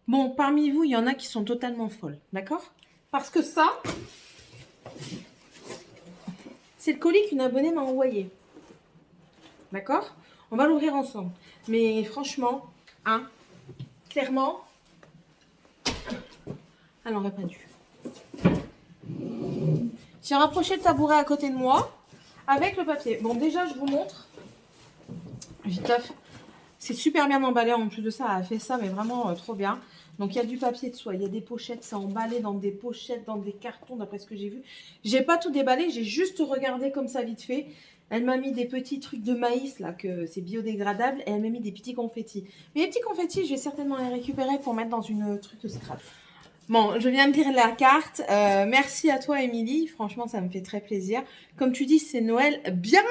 Bon, parmi vous, il y en a qui sont totalement folles, d'accord? Parce que ça, c'est le colis qu'une abonnée m'a envoyé. D'accord? On va l'ouvrir ensemble. Mais franchement, hein, clairement, elle n'aurait pas dû. J'ai rapproché le tabouret à côté de moi avec le papier. Bon, déjà, je vous montre. Viteuf. C'est super bien emballé. En plus de ça, elle a fait ça, mais vraiment trop bien. Donc, il y a du papier de soie, il y a des pochettes. C'est emballé dans des pochettes, dans des cartons, d'après ce que j'ai vu. J'ai pas tout déballé, j'ai juste regardé comme ça vite fait. Elle m'a mis des petits trucs de maïs, là, que c'est biodégradable. Et elle m'a mis des petits confettis. Mais les petits confettis, je vais certainement les récupérer pour mettre dans une truc de scrap. Bon, je viens de lire la carte. Merci à toi, Émilie. Franchement, ça me fait très plaisir. Comme tu dis, c'est Noël bien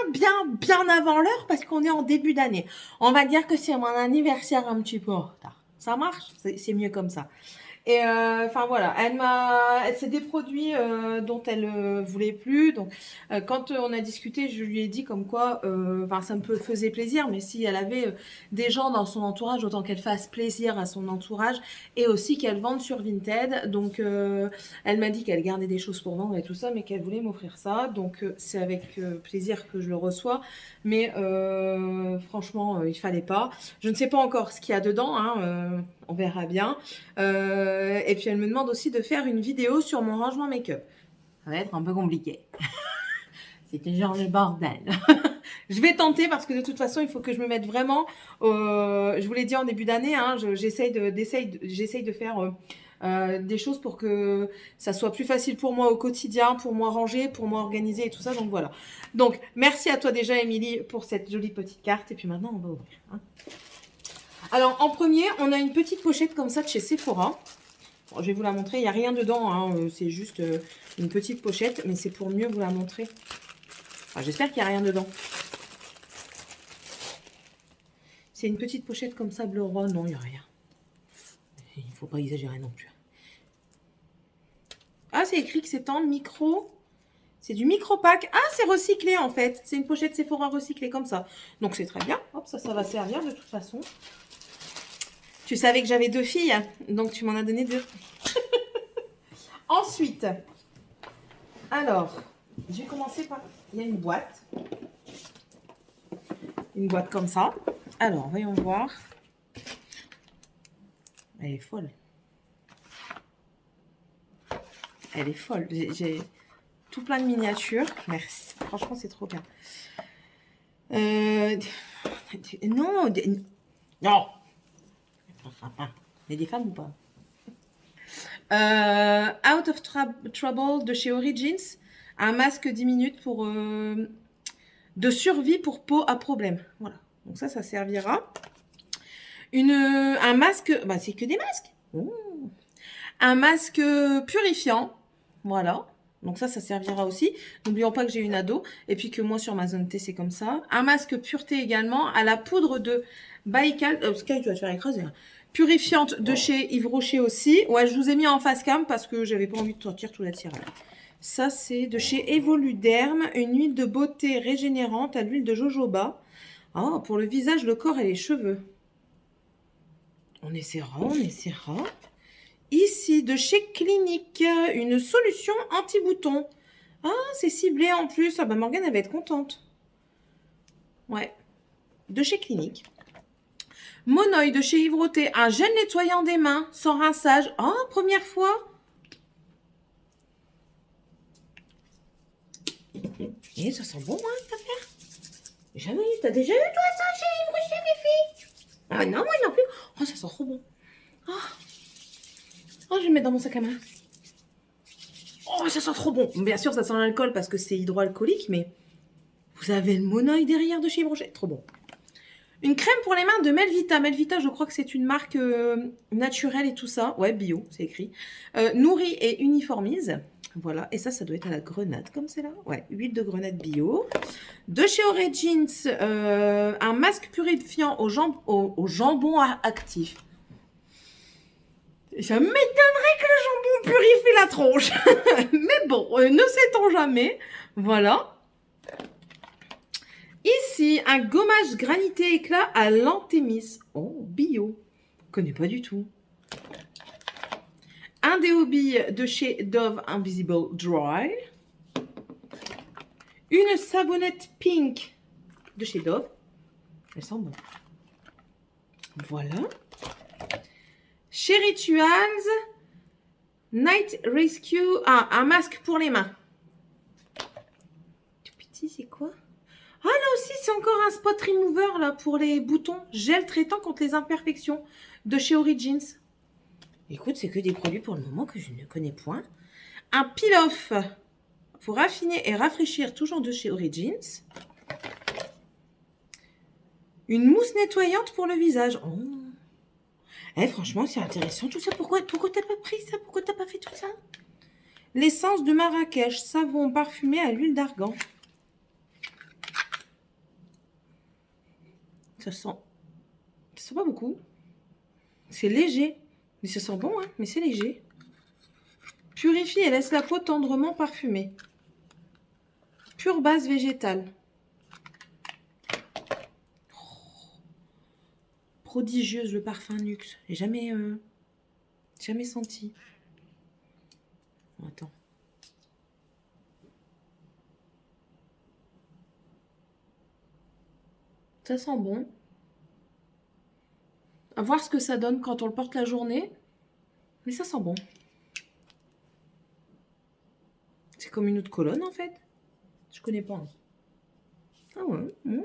avant l'heure parce qu'on est en début d'année. On va dire que c'est mon anniversaire un petit peu en retard. Ça marche? C'est mieux comme ça. Et enfin voilà, c'est des produits dont elle voulait plus. Donc quand on a discuté, je lui ai dit comme quoi, enfin ça me faisait plaisir, mais si elle avait des gens dans son entourage, autant qu'elle fasse plaisir à son entourage et aussi qu'elle vende sur Vinted. Donc elle m'a dit qu'elle gardait des choses pour vendre et tout ça, mais qu'elle voulait m'offrir ça. Donc c'est avec plaisir que je le reçois. Mais franchement, il fallait pas. Je ne sais pas encore ce qu'il y a dedans. Hein, on verra bien. Et puis elle me demande aussi de faire une vidéo sur mon rangement make-up. Ça va être un peu compliqué. C'était genre le bordel. Je vais tenter parce que de toute façon, il faut que je me mette vraiment. Je vous l'ai dit en début d'année, hein, j'essaye de faire des choses pour que ça soit plus facile pour moi au quotidien, pour moi ranger, pour moi organiser et tout ça. Donc voilà. Donc merci à toi déjà, Émilie, pour cette jolie petite carte. Et puis maintenant, on va ouvrir. Hein. Alors en premier, on a une petite pochette comme ça de chez Sephora. Bon, je vais vous la montrer, il n'y a rien dedans, hein. C'est juste une petite pochette, mais c'est pour mieux vous la montrer. Enfin, j'espère qu'il n'y a rien dedans. C'est une petite pochette comme ça, bleu rose, non, il n'y a rien. Il ne faut pas exagérer non plus. Ah, c'est écrit que c'est en micro. C'est du micro-pack. Ah, c'est recyclé en fait. C'est une pochette Sephora recyclée comme ça. Donc c'est très bien. Hop, ça va servir de toute façon. Tu savais que j'avais 2 filles, donc tu m'en as donné 2. Ensuite, alors, je vais commencer par... Il y a une boîte. Une boîte comme ça. Alors, voyons voir. Elle est folle. Elle est folle. J'ai tout plein de miniatures. Merci. Franchement, c'est trop bien. Non. Non. Il y a des femmes ou pas? Out of Trouble de chez Origins. Un masque 10 minutes pour de survie pour peau à problème. Voilà. Donc ça servira. Un masque. Bah, c'est que des masques. Ouh. Un masque purifiant. Voilà. Donc ça servira aussi. N'oublions pas que j'ai une ado. Et puis que moi, sur ma zone T, c'est comme ça. Un masque pureté également. À la poudre de Baïkal. Sky, tu vas te faire écraser. Hein. Purifiante de chez Yves Rocher aussi. Ouais, je vous ai mis en face cam parce que j'avais pas envie de sortir tout la tirage. Ça, c'est de chez Evoluderm. Une huile de beauté régénérante à l'huile de jojoba. Oh, pour le visage, le corps et les cheveux. On essaiera, on essaiera. Ici, de chez Clinique, une solution anti-bouton. Ah, c'est ciblé en plus. Ah bah Morgane, elle va être contente. Ouais. De chez Clinique. Monoï de chez Yves Rocher, un gel nettoyant des mains, sans rinçage. Ah, première fois. Et ça sent bon, hein, cette affaire. Jamais eu. T'as déjà eu, toi, ça, chez Yves Rocher, mes filles? Ah non, moi non plus. Oh, ça sent trop bon. Oh. Oh, je vais le mettre dans mon sac à main. Oh, ça sent trop bon. Bien sûr, ça sent l'alcool parce que c'est hydroalcoolique, mais vous avez le Monoï derrière de chez Yves Rocher. Trop bon. Une crème pour les mains de Melvita. Melvita, je crois que c'est une marque naturelle et tout ça. Ouais, bio, c'est écrit. Nourrit et uniformise. Voilà. Et ça doit être à la grenade, comme c'est là. Ouais, huile de grenade bio. De chez Origins, un masque purifiant au jambon actif. Ça m'étonnerait que le jambon purifie la tronche. Mais bon, ne sait-on jamais. Voilà. Ici, un gommage granité éclat à l'anthémis. Oh, bio. Je connais pas du tout. Un déo billes de chez Dove Invisible Dry. Une savonnette pink de chez Dove. Elle sent bon. Voilà. Chez Rituals, Night Rescue. Ah, un masque pour les mains. Tout petit, c'est quoi? Ah, là aussi, c'est encore un spot remover là, pour les boutons. Gel traitant contre les imperfections de chez Origins. Écoute, c'est que des produits pour le moment que je ne connais point. Un peel-off pour raffiner et rafraîchir, toujours de chez Origins. Une mousse nettoyante pour le visage. Oh. Eh, franchement, c'est intéressant tout ça. Pourquoi t'as pas pris ça? Pourquoi t'as pas fait tout ça? L'essence de Marrakech, savon parfumé à l'huile d'argan. Ça sent pas beaucoup. C'est léger. Mais ça sent bon, hein, mais c'est léger. Purifie et laisse la peau tendrement parfumée. Pure base végétale. Oh. Prodigieuse, le parfum luxe. J'ai jamais senti. Attends. Ça sent bon. À voir ce que ça donne quand on le porte la journée. Mais ça sent bon. C'est comme une eau de Cologne en fait. Je connais pas. Ah ouais. Mmh.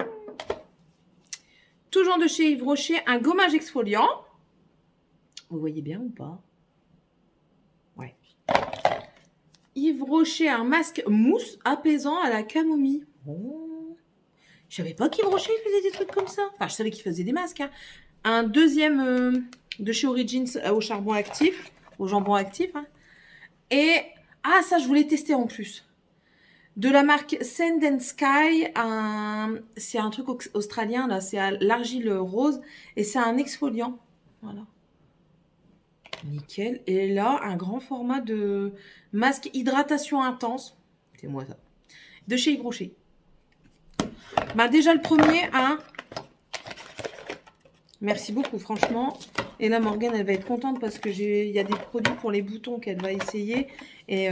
Toujours de chez Yves Rocher, un gommage exfoliant. Vous voyez bien ou pas? Ouais. Yves Rocher, un masque mousse apaisant à la camomille. Oh. Je savais pas qu'Yves Rocher faisait des trucs comme ça. Enfin, je savais qu'il faisait des masques. Hein. Un deuxième de chez Origins au charbon actif, au jambon actif. Hein. Et, ah, ça, je voulais tester en plus. De la marque Sand and Sky, c'est un truc australien, là, c'est à l'argile rose, et c'est un exfoliant. Voilà. Nickel. Et là, un grand format de masque hydratation intense. C'est moi ça. De chez Yves Rocher. Bah, déjà le premier, hein. Merci beaucoup, franchement. Et là, Morgane, elle va être contente parce que il y a des produits pour les boutons qu'elle va essayer. Et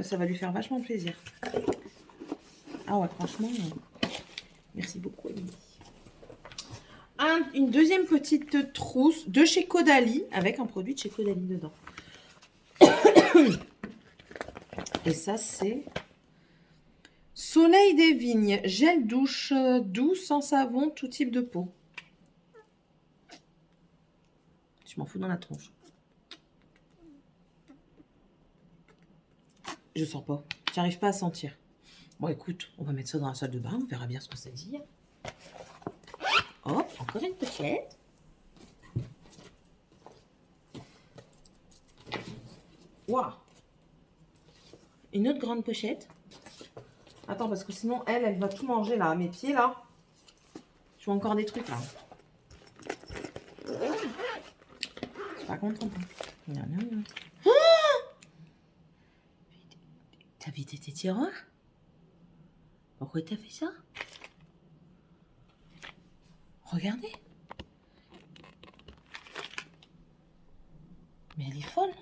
ça va lui faire vachement plaisir. Ah ouais, franchement, merci beaucoup, Émilie. Une deuxième petite trousse de chez Caudalie, avec un produit de chez Caudalie dedans. Et ça, c'est Soleil des Vignes, gel douche doux, sans savon, tout type de peau. Je m'en fous dans la tronche. Je sens pas. J'arrive pas à sentir. Bon, écoute, on va mettre ça dans la salle de bain. On verra bien ce que ça dit. Hop, encore une pochette. Waouh. Une autre grande pochette. Attends, parce que sinon, elle va tout manger, là, à mes pieds, là. Je vois encore des trucs, là. Je suis pas contente. Non. Oh, t'as vidé tes tiroirs? Pourquoi t'as fait ça? Regardez. Mais elle est folle.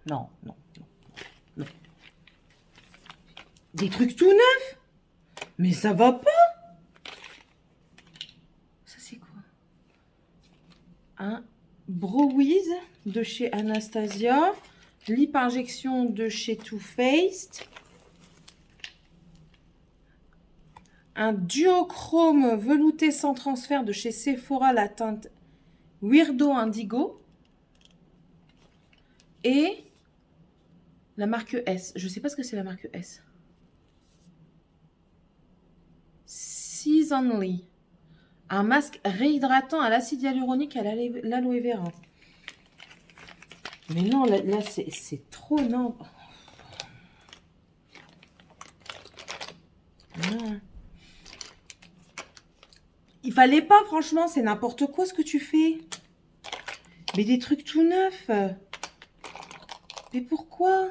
Non. Des trucs tout neufs. Mais ça va pas. Ça, c'est quoi? Un Browiz de chez Anastasia. Lip injection de chez Too Faced. Un duochrome velouté sans transfert de chez Sephora, la teinte Weirdo Indigo. Et la marque S. Je ne sais pas ce que c'est la marque S. Seasonly. Un masque réhydratant à l'acide hyaluronique à l'aloe vera. Mais non, là c'est trop... Non. Non. Il fallait pas, franchement, c'est n'importe quoi ce que tu fais. Mais des trucs tout neufs. Mais pourquoi?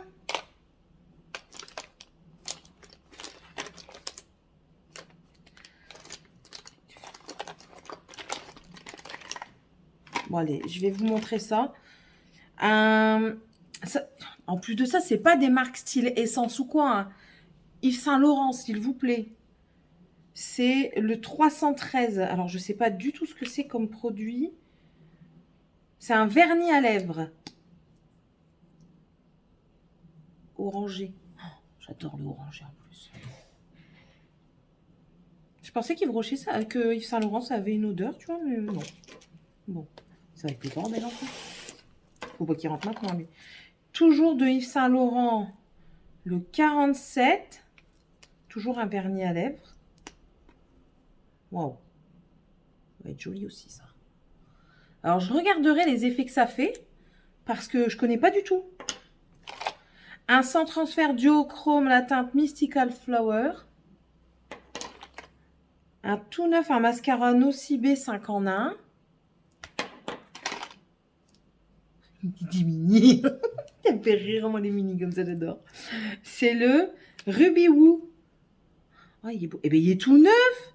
Bon, allez, je vais vous montrer ça. En plus de ça, c'est pas des marques style Essence ou quoi. Hein. Yves Saint Laurent, s'il vous plaît. C'est le 313. Alors, je sais pas du tout ce que c'est comme produit. C'est un vernis à lèvres. Orangé. Oh, j'adore le orangé en plus. Je pensais que Yves Saint Laurent, ça avait une odeur, tu vois, mais non. Bon, ça va être le bordel en fait. Faut pas qu'il rentre maintenant, lui. Toujours de Yves Saint Laurent, le 47. Toujours un vernis à lèvres. Waouh. Ça va être joli aussi, ça. Alors, je regarderai les effets que ça fait, parce que je connais pas du tout. Un sans transfert duochrome, la teinte Mystical Flower. Un tout neuf, un mascara Nocibé 5 en 1. Des mini. Ça me fait rire, moi, les mini comme ça, j'adore. C'est le Ruby Woo. Oh, il est beau. Eh bien, il est tout neuf.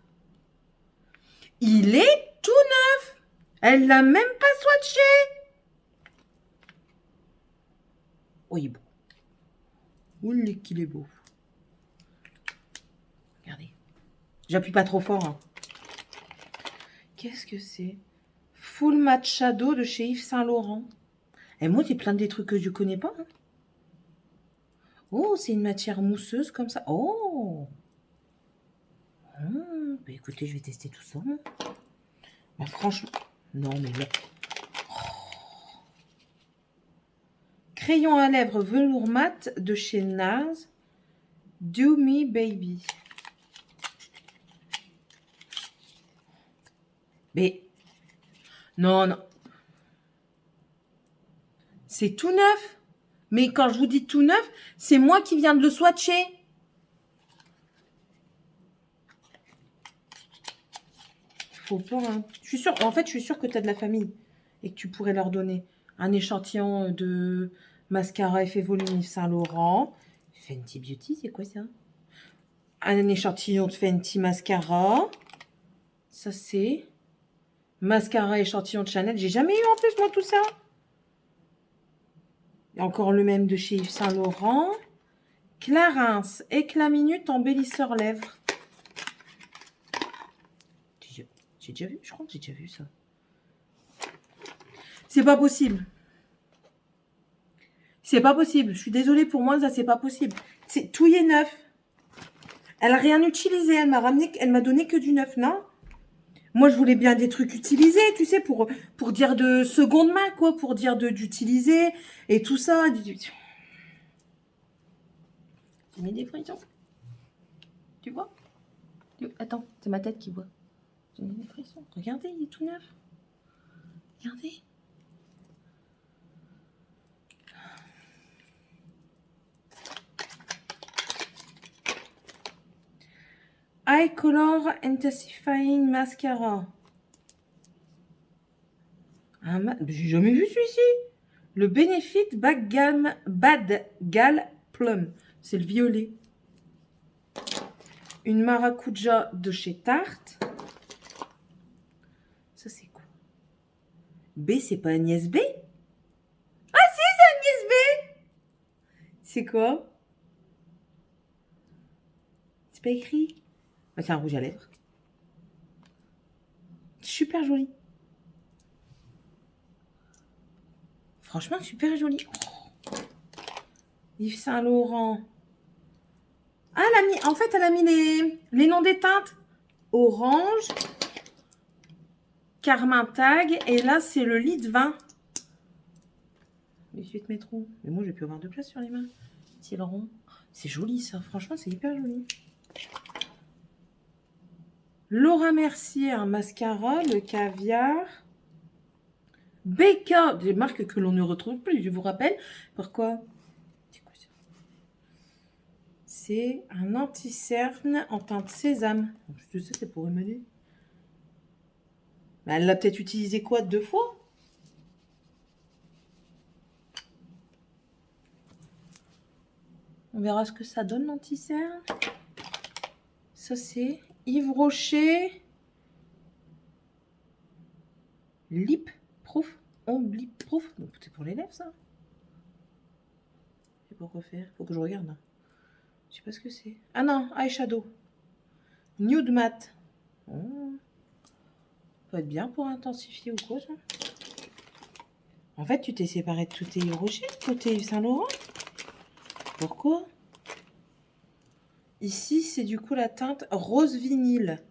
Il est tout neuf. Elle l'a même pas swatché. Oh, il est beau. Oulé qu'il est beau. Regardez. J'appuie pas trop fort. Hein. Qu'est-ce que c'est? Full Matte Shadow de chez Yves Saint Laurent. Et moi, c'est plein des trucs que je connais pas. Hein. Oh, c'est une matière mousseuse comme ça. Oh, bah écoutez, je vais tester tout ça. Bah, franchement, non, mais là. Oh. Crayon à lèvres velours mat de chez Nars. Do Me Baby. Mais non, non. C'est tout neuf. Mais quand je vous dis tout neuf, c'est moi qui viens de le swatcher. Faut pas. Hein. Je suis sûre. En fait, je suis sûre que tu as de la famille et que tu pourrais leur donner un échantillon de mascara effet volume Yves Saint Laurent. Fenty Beauty, c'est quoi ça? Un échantillon de Fenty mascara. Ça, c'est mascara échantillon de Chanel. J'ai jamais eu en plus, moi, tout ça. Et encore le même de chez Yves Saint Laurent. Clarins, éclat minute embellisseur lèvres. J'ai déjà vu, je crois que j'ai déjà vu ça. C'est pas possible. C'est pas possible. Je suis désolée pour moi, ça c'est pas possible. C'est tout y est neuf. Elle a rien utilisé. Elle m'a donné que du neuf, non? Moi, je voulais bien des trucs utilisés, tu sais, pour dire de seconde main, quoi, pour dire d'utiliser et tout ça. J'ai mis des frissons. Tu vois? Attends, c'est ma tête qui voit. J'ai mis des frissons. Regardez, il est tout neuf. Regardez. Eye Color Intensifying Mascara. J'ai jamais vu celui-ci. Le Benefit Bad Gal Plum. C'est le violet. Une maracuja de chez Tarte. Ça, c'est quoi? B, c'est pas Agnès B? Ah si, c'est Agnès B! C'est quoi? C'est pas écrit. Ah, c'est un rouge à lèvres. Super joli. Franchement, super joli. Oh. Yves Saint Laurent. Ah, en fait, elle a mis les noms des teintes. Orange, Carmin Tag. Et là, c'est le lit de vin. Les suites métro. Mais moi, je vais plus avoir de place sur les mains. C'est le rond. C'est joli, ça. Franchement, c'est hyper joli. Laura Mercier, un mascara, le caviar. Becca, des marques que l'on ne retrouve plus, je vous rappelle. Pourquoi? C'est un anti-cerne en teinte sésame. Je sais, c'est pour Emily. Mais elle l'a peut-être utilisé quoi, 2 fois? On verra ce que ça donne, l'anti-cerne. Ça, c'est Yves Rocher. Lip Proof. Ombliproof. Donc, c'est pour les lèvres, ça. Et pourquoi faire? Faut que je regarde. Je sais pas ce que c'est. Ah non, eyeshadow. Nude matte. Oh. Peut être bien pour intensifier ou quoi, ça. En fait, tu t'es séparé de tous tes Rocher, côté Yves Saint Laurent. Pourquoi? Ici, c'est du coup la teinte rose vinyle.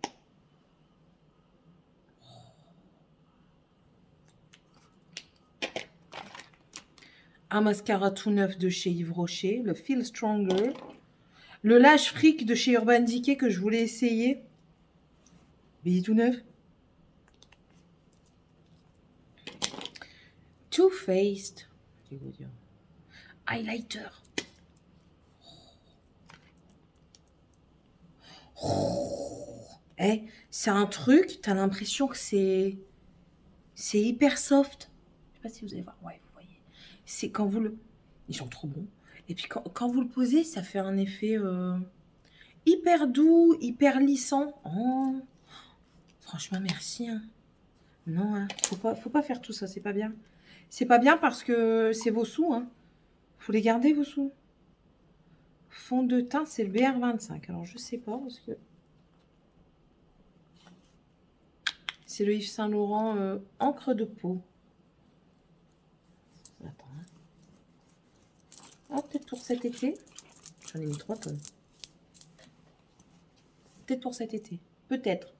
Un mascara tout neuf de chez Yves Rocher, le Feel Stronger. Le Lash Freak de chez Urban Decay que je voulais essayer. Mais il est tout neuf. Too Faced. Highlighter. Eh, c'est un truc, t'as l'impression que c'est hyper soft. Je sais pas si vous allez voir. Ouais, vous voyez. C'est quand vous le... Ils sont trop bons. Et puis quand vous le posez, ça fait un effet hyper doux, hyper lissant. Oh, franchement, merci. Hein. Non, hein. Faut pas faire tout ça, c'est pas bien. C'est pas bien parce que c'est vos sous. Hein. Faut les garder, vos sous. Fond de teint, c'est le BR25. Alors, je sais pas parce que... C'est le Yves Saint Laurent encre de peau. Attends. Hein. Ah, peut-être pour cet été. J'en ai mis 3 tonnes. Peut-être pour cet été. Peut-être.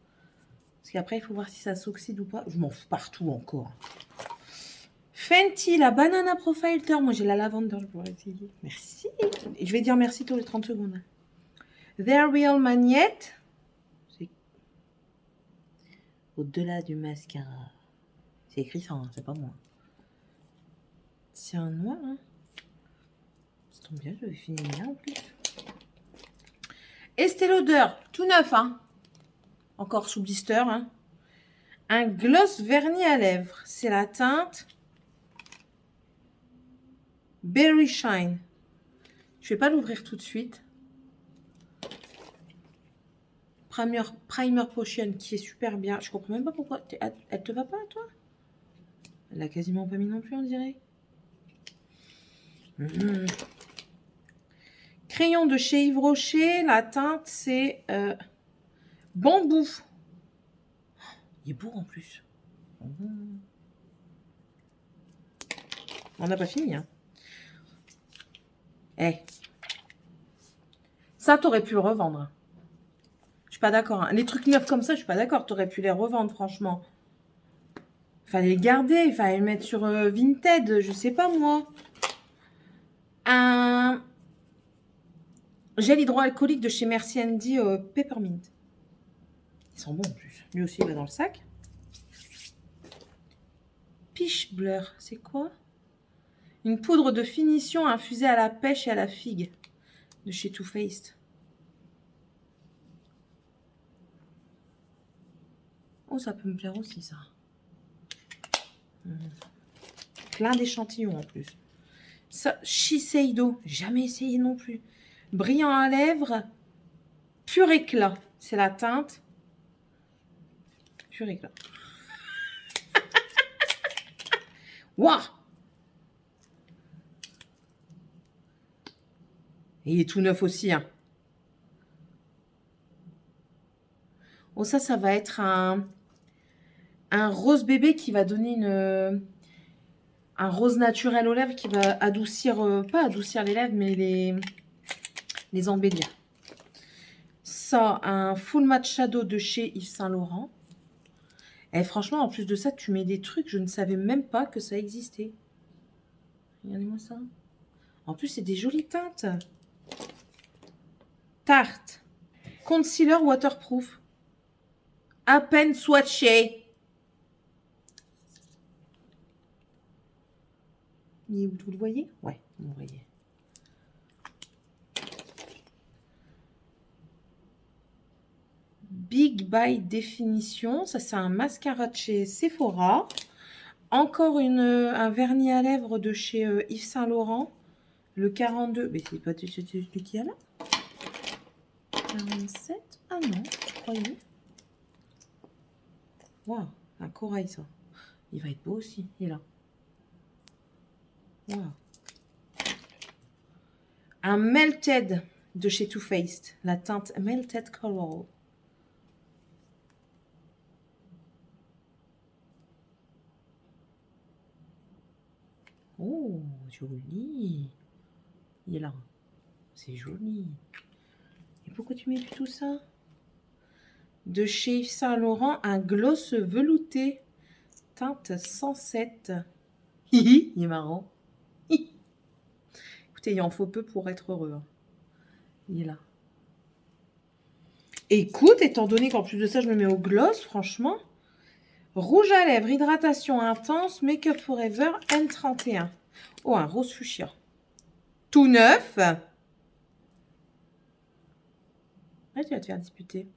Parce qu'après, il faut voir si ça s'oxyde ou pas. Je m'en fous partout encore. Fenty, la Banana Profiler. Moi, j'ai la lavender, je pourrais essayer. Merci. Et je vais dire merci tous les 30 secondes. Their Real Magnette. C'est au-delà du mascara. C'est écrit ça, hein, c'est pas moi. C'est un noir, hein. Ça tombe bien, je vais finir là en plus. Estée Lauder, tout neuf, hein. Encore sous blister, hein. Un gloss vernis à lèvres. C'est la teinte Berry Shine. Je vais pas l'ouvrir tout de suite. Primer Potion qui est super bien. Je comprends même pas pourquoi. Elle te va pas, toi? Elle l'a quasiment pas mis non plus, on dirait. Crayon de chez Yves Rocher. La teinte, c'est bambou. Il est beau en plus. On n'a pas fini, hein. Eh. Ça, t'aurais pu le revendre. Je suis pas d'accord. Hein. Les trucs neufs comme ça, je suis pas d'accord. T'aurais pu les revendre, franchement. Fallait les garder. Il fallait les mettre sur Vinted. Je sais pas, moi. Un gel hydroalcoolique de chez Merci Andy Peppermint. Ils sont bons en plus. Lui aussi, il va dans le sac. Peach Blur. C'est quoi? Une poudre de finition infusée à la pêche et à la figue. De chez Too Faced. Oh, ça peut me plaire aussi, ça. Plein d'échantillons en plus. Ça, Shiseido. Jamais essayé non plus. Brillant à lèvres. Pur éclat. C'est la teinte. Pur éclat. Waouh! Et il est tout neuf aussi. Hein. Oh, ça va être un rose bébé qui va donner un rose naturel aux lèvres qui va adoucir, pas adoucir les lèvres, mais les embellir. Ça, un full matte shadow de chez Yves Saint Laurent. Et franchement, en plus de ça, tu mets des trucs, je ne savais même pas que ça existait. Regardez-moi ça. En plus, c'est des jolies teintes. Tarte. Concealer waterproof. À peine swatché. Vous le voyez? Ouais, vous le voyez. Big by Définition. Ça, c'est un mascara de chez Sephora. Encore un vernis à lèvres de chez Yves Saint Laurent. Le 42. Mais c'est pas celui qu'il y a là? 47. Ah non, je croyais. Waouh, un corail ça. Il va être beau aussi. Il est là. Wow. Un Melted de chez Too Faced. La teinte Melted Color. Oh, joli. Il est là. C'est joli. Et pourquoi tu mets tout ça? De chez Yves Saint Laurent, un gloss velouté. Teinte 107. Il est marrant. Écoutez, il en faut peu pour être heureux. Hein. Il est là. Écoute, étant donné qu'en plus de ça, je me mets au gloss, franchement. Rouge à lèvres, hydratation intense, Make-up Forever N31. Oh, un rose fuchsia. Tout neuf. Ouais, tu vas te faire disputer.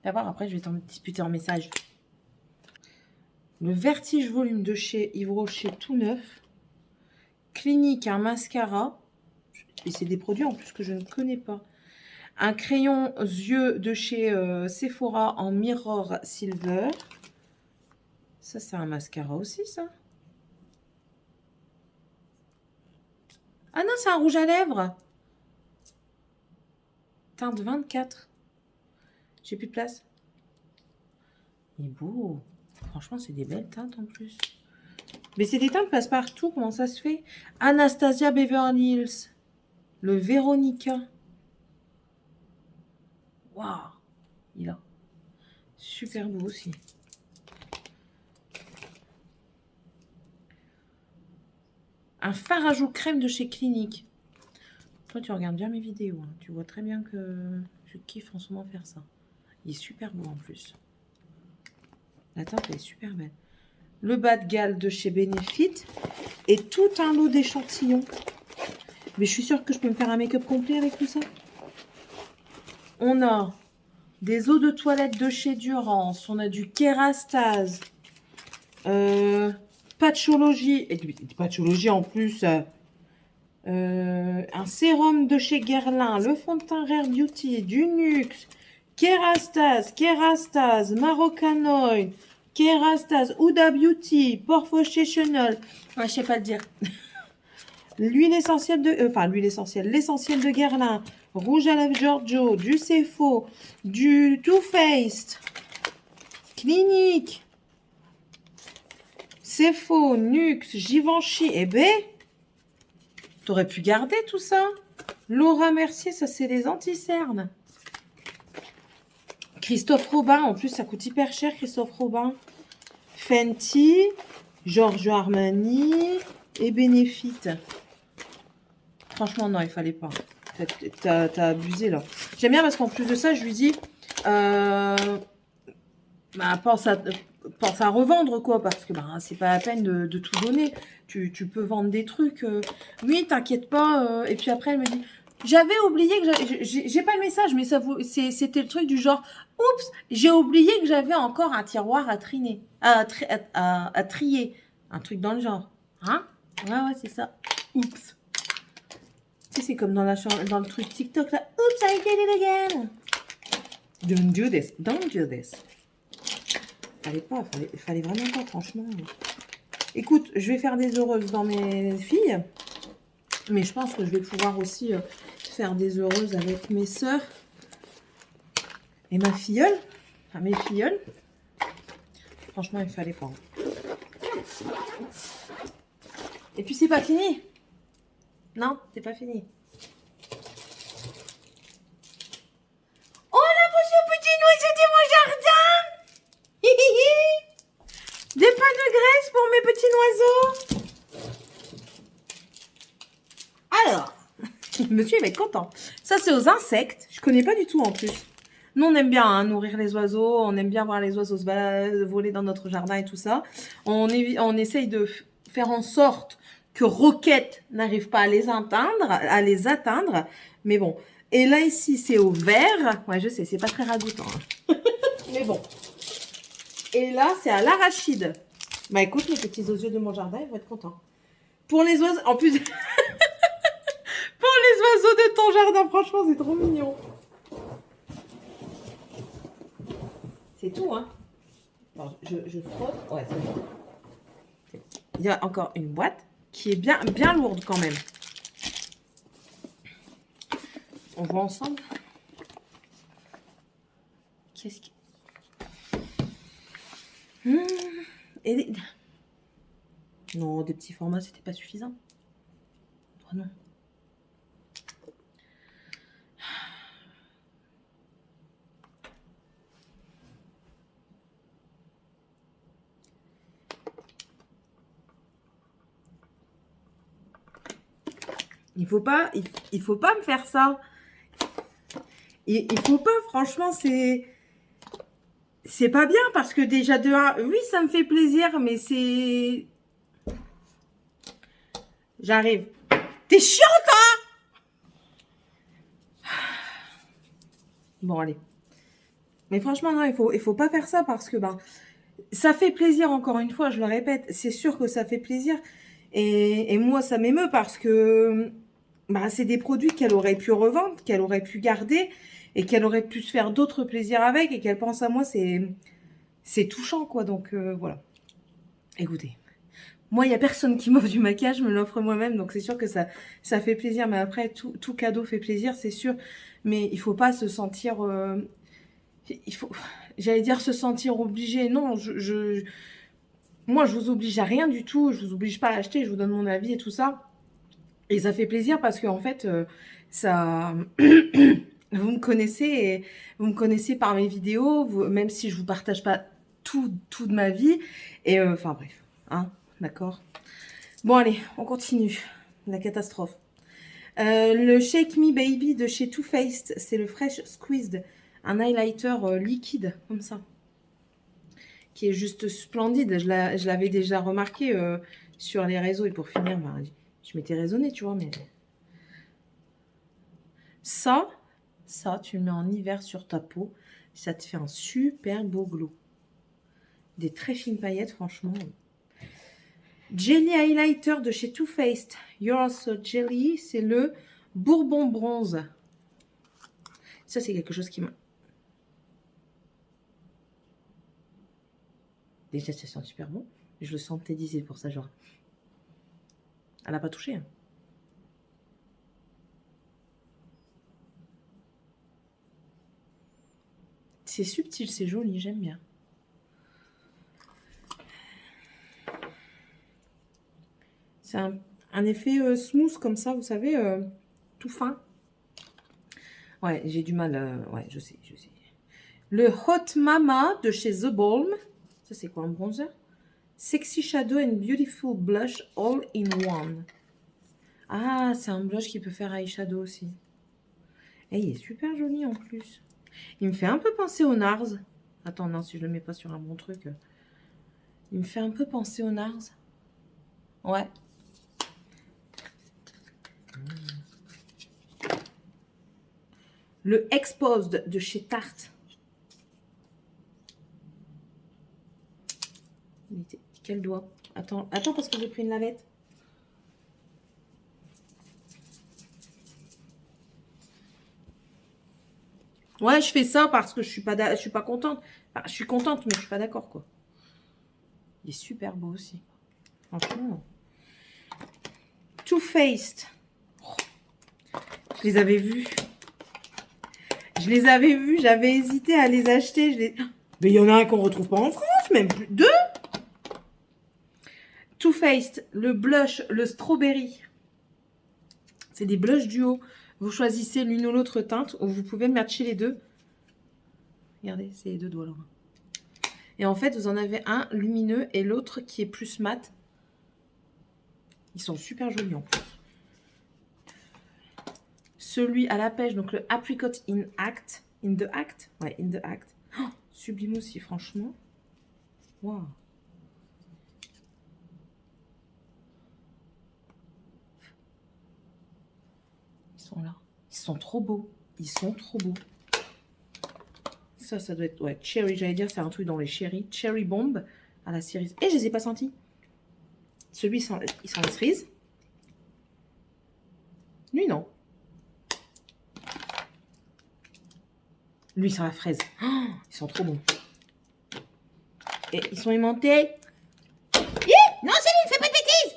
D'abord, après, je vais t'en disputer en message. Le Vertige Volume de chez Yves Rocher, tout neuf. Clinique, un mascara. Et c'est des produits en plus que je ne connais pas. Un crayon yeux de chez Sephora en Mirror Silver. Ça, c'est un mascara aussi, ça. Ah non, c'est un rouge à lèvres. Teinte 24. J'ai plus de place. Il est beau. Franchement, c'est des belles teintes en plus. Mais c'est des teintes passe-partout. Comment ça se fait? Anastasia Beverly Hills. Le Véronica. Waouh. Il a. Super beau aussi. Un fard à joues crème de chez Clinique. Toi, tu regardes bien mes vidéos. Hein. Tu vois très bien que je kiffe en ce moment faire ça. Il est super beau en plus. La teinte, elle est super belle. Le bas de galle de chez Benefit. Et tout un lot d'échantillons. Mais je suis sûre que je peux me faire un make-up complet avec tout ça. On a des eaux de toilette de chez Durance. On a du Kérastase. Patchologie. Et du Patchologie en plus. Un sérum de chez Guerlain. Le fond de teint Rare Beauty. Du Nuxe. Kérastase. Marocanoid. Kérastase. Huda Beauty. Professional. Ouais, je sais pas le dire. L'huile essentielle de... l'essentiel de Guerlain. Rouge à lèvres Giorgio. Du Cefo. Du Too Faced. Clinique. Cefo. Nuxe. Givenchy. Eh ben... T'aurais pu garder tout ça. Laura Mercier, ça c'est les anti-cernes. Christophe Robin, en plus ça coûte hyper cher, Christophe Robin. Fenty, Giorgio Armani et Benefit. Franchement, non, il fallait pas. T'as abusé là. J'aime bien parce qu'en plus de ça, je lui dis, pense à revendre quoi, parce que c'est pas la peine de tout donner. Tu peux vendre des trucs. Oui, t'inquiète pas. Et puis après, elle me dit, j'avais oublié que j'ai pas le message, mais c'était le truc du genre, oups, j'ai oublié que j'avais encore un tiroir à trier. Un truc dans le genre. Hein? Ouais, c'est ça. Oups. Tu sais, c'est comme dans le truc TikTok là. Oops, I did it again. Don't do this. Don't do this. Fallait vraiment pas, franchement. Écoute, je vais faire des heureuses dans mes filles. Mais je pense que je vais pouvoir aussi faire des heureuses avec mes sœurs. Et ma filleule. Enfin, mes filleules. Franchement, il fallait pas. Et puis, c'est pas fini. Non, c'est pas fini. Oh, la petite noisette de mon jardin. Des pains de graisse pour mes petits oiseaux. Alors, monsieur il va être content. Ça, c'est aux insectes. Je connais pas du tout en plus. Nous, on aime bien nourrir les oiseaux. On aime bien voir les oiseaux se balader, voler dans notre jardin et tout ça. On essaye de faire en sorte que Roquette n'arrive pas à les atteindre. Mais bon. Et là, ici, c'est au vert. Ouais, je sais, c'est pas très ragoûtant. Hein. Mais bon. Et là, c'est à l'arachide. Bah écoute, les petits osiers de mon jardin, ils vont être contents. Pour les oiseaux, en plus, pour les oiseaux de ton jardin, franchement, c'est trop mignon. C'est tout, hein. Alors, je frotte. Ouais, c'est bon. Il y a encore une boîte. qui est bien, bien lourde quand même. On voit ensemble. Qu'est-ce qui... Et non, des petits formats, c'était pas suffisant. Oh non. Il faut pas me faire ça. Il faut pas, franchement, c'est pas bien parce que déjà de 1, oui, ça me fait plaisir, mais c'est... J'arrive. T'es chiante, hein? Bon, allez. Mais franchement, non, il faut pas faire ça parce que, ben, ça fait plaisir, encore une fois, je le répète. C'est sûr que ça fait plaisir. Et moi, ça m'émeut parce que, ben, c'est des produits qu'elle aurait pu revendre, qu'elle aurait pu garder et qu'elle aurait pu se faire d'autres plaisirs avec et qu'elle pense à moi, c'est touchant, quoi. Donc, voilà. Écoutez. Moi, il n'y a personne qui m'offre du maquillage, je me l'offre moi-même, donc c'est sûr que ça fait plaisir. Mais après, tout cadeau fait plaisir, c'est sûr. Mais il faut pas se sentir... j'allais dire se sentir obligé. Non, moi, je vous oblige à rien du tout. Je vous oblige pas à acheter, je vous donne mon avis et tout ça. Et ça fait plaisir parce qu'en fait, ça... vous me connaissez et vous me connaissez par mes vidéos, même si je vous partage pas tout de ma vie. Et enfin, bref, hein. D'accord. Bon, allez, on continue. La catastrophe. Le Shake Me Baby de chez Too Faced, c'est le Fresh Squeezed. Un highlighter liquide, comme ça. Qui est juste splendide. Je l'avais déjà remarqué sur les réseaux. Et pour finir, bah, je m'étais raisonnée, tu vois. Mais ça, tu le mets en hiver sur ta peau. Ça te fait un super beau glow. Des très fines paillettes, franchement. Jelly Highlighter de chez Too Faced. You're So Jelly. C'est le Bourbon Bronze. Ça, c'est quelque chose qui m'a... Déjà, ça sent super bon. Je le sentais d'ici pour ça, genre. Elle n'a pas touché. Hein. C'est subtil, c'est joli, j'aime bien. C'est un effet smooth comme ça, vous savez, tout fin. Ouais, j'ai du mal. Ouais, je sais. Le Hot Mama de chez The Balm. Ça, c'est quoi, un bronzer? Sexy Shadow and Beautiful Blush All in One. Ah, c'est un blush qui peut faire eyeshadow aussi. Et il est super joli en plus. Il me fait un peu penser au NARS. Attends, non, si je le mets pas sur un bon truc. Il me fait un peu penser au NARS. Ouais. Le Exposed de chez Tarte. Quel doigt? Attends, parce que j'ai pris une lavette. Ouais, je fais ça parce que je suis pas contente. Enfin, je suis contente, mais je suis pas d'accord, quoi. Il est super beau aussi. Franchement. Too Faced. Oh. Je les avais vus. J'avais hésité à les acheter. Mais il y en a un qu'on retrouve pas en France, même plus. 2. Too Faced, le blush, le strawberry. C'est des blushs duo. Vous choisissez l'une ou l'autre teinte ou vous pouvez matcher les deux. Regardez, c'est les deux doigts là. Et en fait, vous en avez un lumineux et l'autre qui est plus mat. Ils sont super jolis en plus. Celui à la pêche, donc le Apricot in Act. In the Act. Ouais, in the Act. Oh, sublime aussi, franchement. Waouh. Ils sont là. Ils sont trop beaux. Ils sont trop beaux. Ça doit être... Ouais, Cherry, j'allais dire, c'est un truc dans les Cherry. Cherry Bomb à la cerise. Et je les ai pas sentis. Celui, il sent la cerise. Lui, non. Lui, il sent la fraise. Oh, ils sont trop bons. Et ils sont aimantés. Non, Céline, fais pas de bêtises.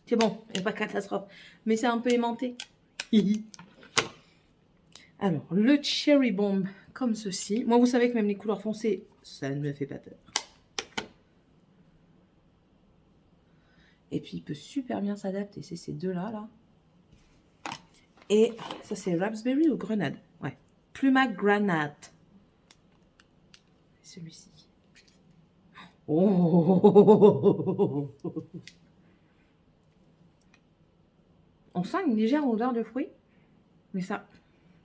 C'est bon, il n'y a pas de catastrophe. Mais c'est un peu aimanté. Alors, le Cherry Bomb, comme ceci. Moi, vous savez que même les couleurs foncées, ça ne me fait pas peur. Et puis, il peut super bien s'adapter. C'est ces deux-là, là. Et ça, c'est Raspberry ou Grenade? Ouais. Plumac Granate. Celui-ci. Oh! On sent une légère odeur de fruits, mais ça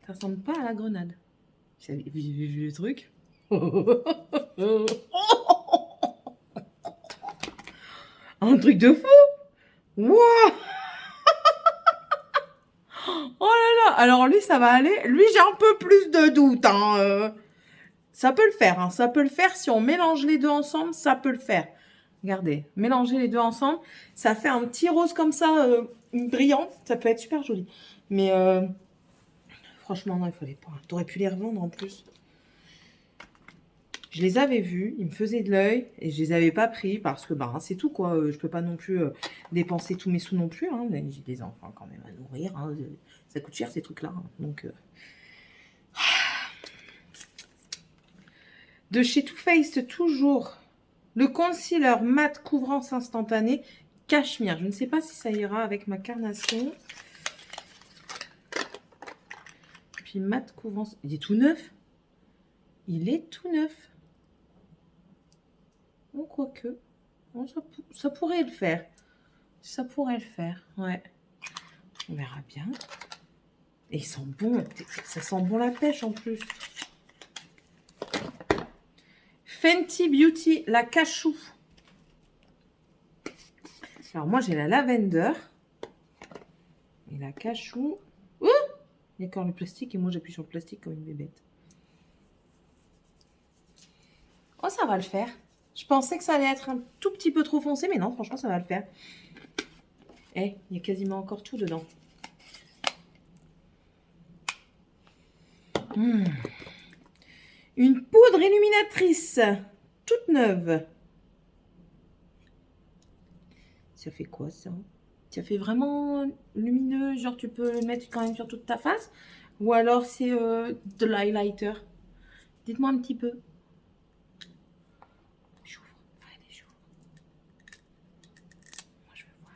ressemble pas à la grenade. Vous avez vu le truc? Un truc de fou! Wow! Oh là là! Alors lui, ça va aller. Lui, j'ai un peu plus de doute. Hein. Ça peut le faire. Hein. Ça peut le faire si on mélange les deux ensemble. Ça peut le faire. Regardez, mélanger les deux ensemble, ça fait un petit rose comme ça, brillant. Ça peut être super joli. Mais franchement, non, il fallait pas. T'aurais pu les revendre en plus. Je les avais vus, ils me faisaient de l'œil et je les avais pas pris parce que bah, c'est tout quoi. Je peux pas non plus dépenser tous mes sous non plus. Hein. J'ai des enfants quand même à nourrir. Hein. Ça coûte cher ces trucs-là. Hein. Donc, de chez Too Faced, toujours le concealer mat couvrance instantanée cachemire. Je ne sais pas si ça ira avec ma carnation. Puis mat couvrance. Il est tout neuf. Il est tout neuf. Bon, quoique. Bon, ça pourrait le faire. Ça pourrait le faire. Ouais. On verra bien. Et ils sont bons. Ça sent bon la pêche en plus. Fenty Beauty, la cachou. Alors moi j'ai la lavender. Et la cachou. Ouh, il y a encore le plastique et moi j'appuie sur le plastique comme une bébête. Oh, ça va le faire. Je pensais que ça allait être un tout petit peu trop foncé, mais non, franchement, ça va le faire. Eh, il y a quasiment encore tout dedans. Une poudre illuminatrice, toute neuve. Ça fait quoi, ça? Ça fait vraiment lumineux, genre tu peux le mettre quand même sur toute ta face? Ou alors c'est de l'highlighter? Dites-moi un petit peu. J'ouvre, allez, j'ouvre. Moi, je veux voir.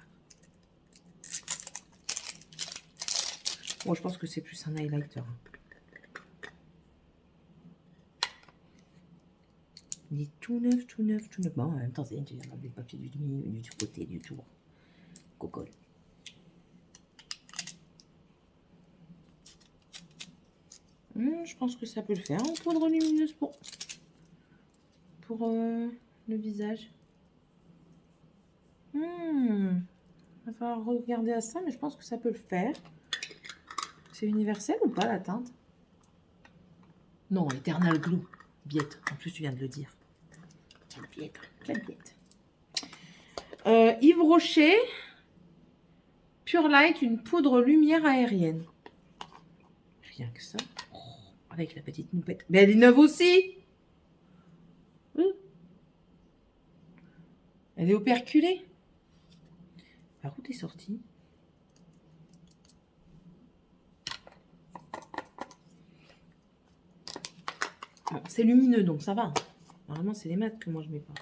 Bon, je pense que c'est plus un highlighter. Il est tout neuf, tout neuf, tout neuf. Bon, en même temps, c'est des papiers du côté du tour. Cocolle. Je pense que ça peut le faire en poudre lumineuse pour le visage. Il va falloir regarder à ça, mais je pense que ça peut le faire. C'est universel ou pas la teinte? Non, Eternal Glue. Biette. En plus, tu viens de le dire. Quelle biette. Quelle biette. Yves Rocher. Pure Light, une poudre lumière aérienne. Rien que ça. Oh, avec la petite moupette. Mais elle est neuve aussi. Elle est operculée. Par où t'es sortie? Bon, c'est lumineux, donc ça va. Normalement, c'est les mats que moi, je mets pas.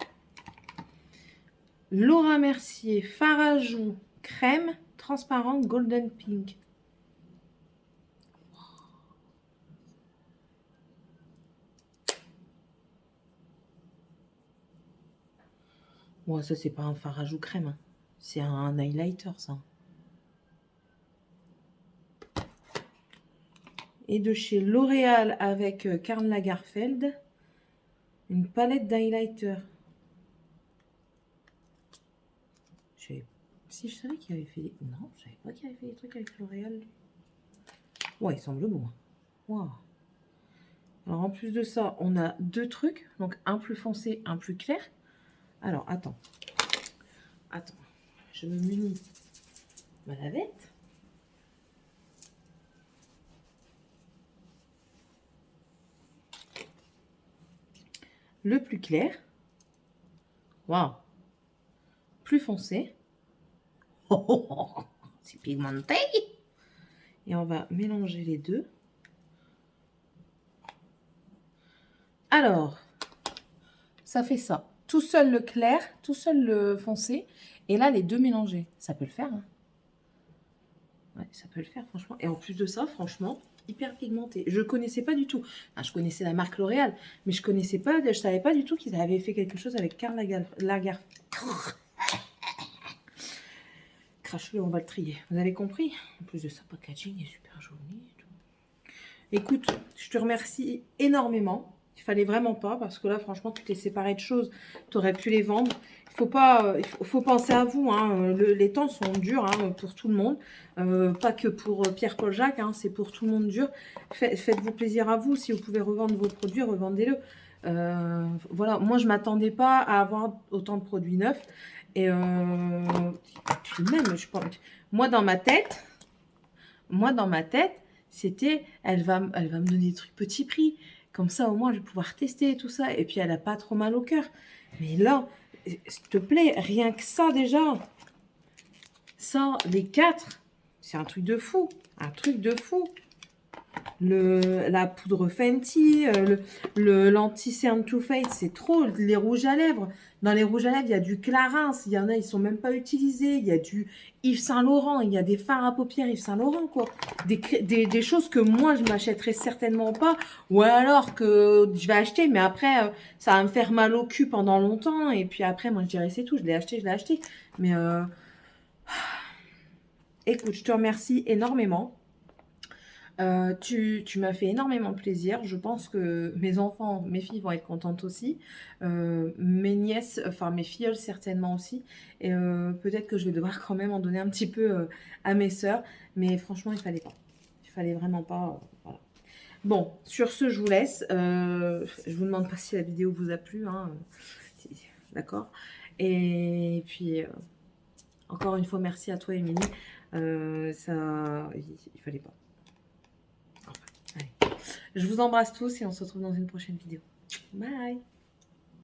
Laura Mercier, fard à joues, crème, transparent, golden pink. Bon, ça, c'est pas un fard à joues crème. Hein. C'est un highlighter, ça. Et de chez L'Oréal avec Karl Lagerfeld, une palette d'highlighter. Si je savais qu'il avait fait des... Non, je savais pas qu'il avait fait des trucs avec L'Oréal. Ouais, il semble bon. Wow. Alors, en plus de ça, on a deux trucs. Donc, un plus foncé, un plus clair. Alors, attends. Attends. Je me munis ma lavette. Le plus clair. Waouh. Plus foncé. Oh, oh, oh, c'est pigmenté. Et on va mélanger les deux. Alors, ça fait ça. Tout seul le clair, tout seul le foncé. Et là, les deux mélangés. Ça peut le faire. Hein. Ouais, ça peut le faire, franchement. Et en plus de ça, franchement, hyper pigmenté. Je connaissais pas du tout. Enfin, je connaissais la marque L'Oréal, mais je connaissais pas, je savais pas du tout qu'ils avaient fait quelque chose avec Karl Lagerfeld. Crache-le, on va le trier. Vous avez compris? En plus de ça, packaging est super joli. Et tout. Écoute, je te remercie énormément. Il fallait vraiment pas, parce que là, franchement, tu t'es séparé de choses. Tu aurais pu les vendre. Il faut penser à vous. Hein. Les temps sont durs hein, pour tout le monde. Pas que pour Pierre-Paul Jacques, hein, c'est pour tout le monde dur. Faites-vous plaisir à vous. Si vous pouvez revendre vos produits, revendez-le. Voilà, moi, je ne m'attendais pas à avoir autant de produits neufs. Et puis même, je pense, moi, dans ma tête, c'était, elle va me donner des trucs petit prix. Comme ça, au moins, je vais pouvoir tester tout ça. Et puis, elle n'a pas trop mal au cœur. Mais là, s'il te plaît, rien que ça, déjà. Ça, les 4, c'est un truc de fou. Un truc de fou. La poudre Fenty, l'anti-cerne Too Faced, c'est trop. Les rouges à lèvres. Dans les rouges à lèvres, il y a du Clarins. Il y en a, ils sont même pas utilisés. Il y a du Yves Saint Laurent. Il y a des fards à paupières Yves Saint Laurent, quoi. Des choses que moi, je m'achèterais certainement pas. Ou alors que je vais acheter, mais après, ça va me faire mal au cul pendant longtemps. Et puis après, moi, je dirais, c'est tout. Je l'ai acheté. Mais écoute, je te remercie énormément. Tu m'as fait énormément plaisir. Je pense que mes enfants, mes filles vont être contentes aussi. Mes nièces, enfin mes filleules certainement aussi. Et peut-être que je vais devoir quand même en donner un petit peu à mes sœurs. Mais franchement, il fallait pas. Il fallait vraiment pas. Voilà. Bon, sur ce, je vous laisse. Je vous demande pas si la vidéo vous a plu. Hein. D'accord. Et puis, encore une fois, merci à toi, Émilie. Il fallait pas. Allez. Je vous embrasse tous et on se retrouve dans une prochaine vidéo. Bye!